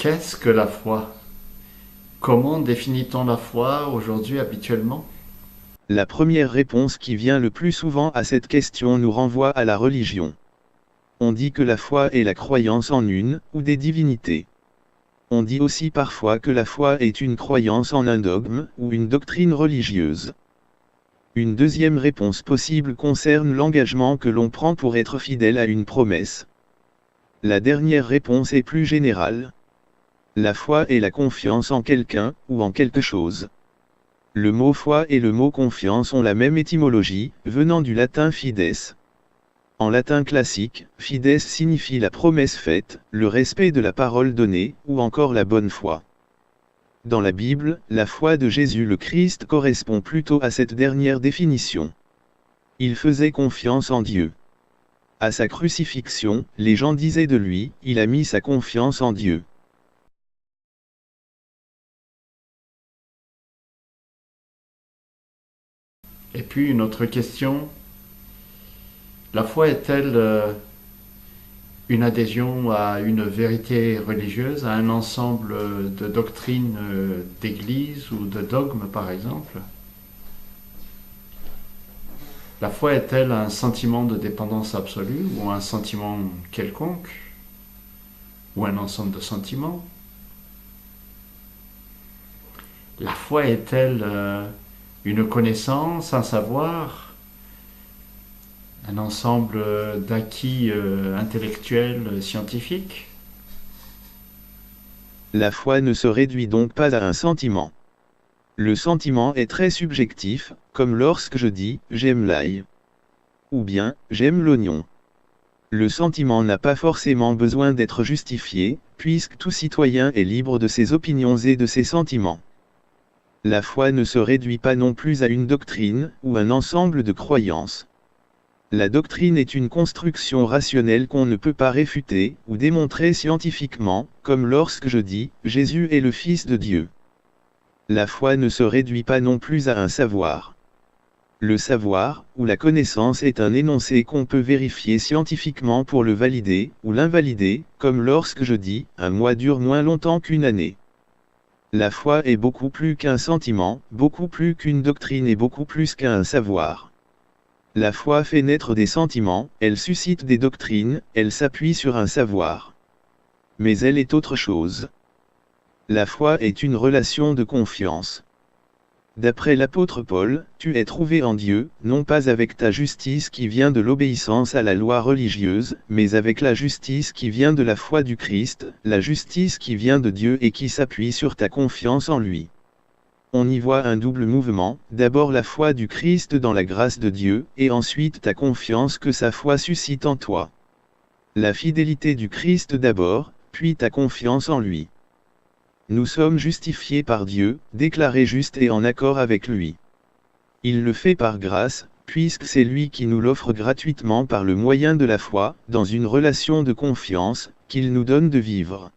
Qu'est-ce que la foi? Comment définit-on la foi aujourd'hui habituellement? La première réponse qui vient le plus souvent à cette question nous renvoie à la religion. On dit que la foi est la croyance en une ou des divinités. On dit aussi parfois que la foi est une croyance en un dogme ou une doctrine religieuse. Une deuxième réponse possible concerne l'engagement que l'on prend pour être fidèle à une promesse. La dernière réponse est plus générale. La foi est la confiance en quelqu'un ou en quelque chose. Le mot foi et le mot confiance ont la même étymologie, venant du latin fides. En latin classique, fides signifie la promesse faite, le respect de la parole donnée, ou encore la bonne foi. Dans la Bible, la foi de Jésus le Christ correspond plutôt à cette dernière définition. Il faisait confiance en Dieu. À sa crucifixion, les gens disaient de lui, il a mis sa confiance en Dieu. Et puis une autre question, la foi est-elle une adhésion à une vérité religieuse, à un ensemble de doctrines d'église ou de dogmes par exemple? La foi est-elle un sentiment de dépendance absolue ou un sentiment quelconque ou un ensemble de sentiments? La foi est-elle une connaissance, un savoir, un ensemble d'acquis intellectuels, scientifiques? La foi ne se réduit donc pas à un sentiment. Le sentiment est très subjectif, comme lorsque je dis « j'aime l'ail » ou bien « j'aime l'oignon ». Le sentiment n'a pas forcément besoin d'être justifié, puisque tout citoyen est libre de ses opinions et de ses sentiments. La foi ne se réduit pas non plus à une doctrine, ou un ensemble de croyances. La doctrine est une construction rationnelle qu'on ne peut pas réfuter, ou démontrer scientifiquement, comme lorsque je dis « Jésus est le Fils de Dieu ». La foi ne se réduit pas non plus à un savoir. Le savoir, ou la connaissance est un énoncé qu'on peut vérifier scientifiquement pour le valider, ou l'invalider, comme lorsque je dis « un mois dure moins longtemps qu'une année ». La foi est beaucoup plus qu'un sentiment, beaucoup plus qu'une doctrine et beaucoup plus qu'un savoir. La foi fait naître des sentiments, elle suscite des doctrines, elle s'appuie sur un savoir. Mais elle est autre chose. La foi est une relation de confiance. D'après l'apôtre Paul, tu es trouvé en Dieu, non pas avec ta justice qui vient de l'obéissance à la loi religieuse, mais avec la justice qui vient de la foi du Christ, la justice qui vient de Dieu et qui s'appuie sur ta confiance en lui. On y voit un double mouvement, d'abord la foi du Christ dans la grâce de Dieu, et ensuite ta confiance que sa foi suscite en toi. La fidélité du Christ d'abord, puis ta confiance en lui. Nous sommes justifiés par Dieu, déclarés justes et en accord avec lui. Il le fait par grâce, puisque c'est lui qui nous l'offre gratuitement par le moyen de la foi, dans une relation de confiance, qu'il nous donne de vivre.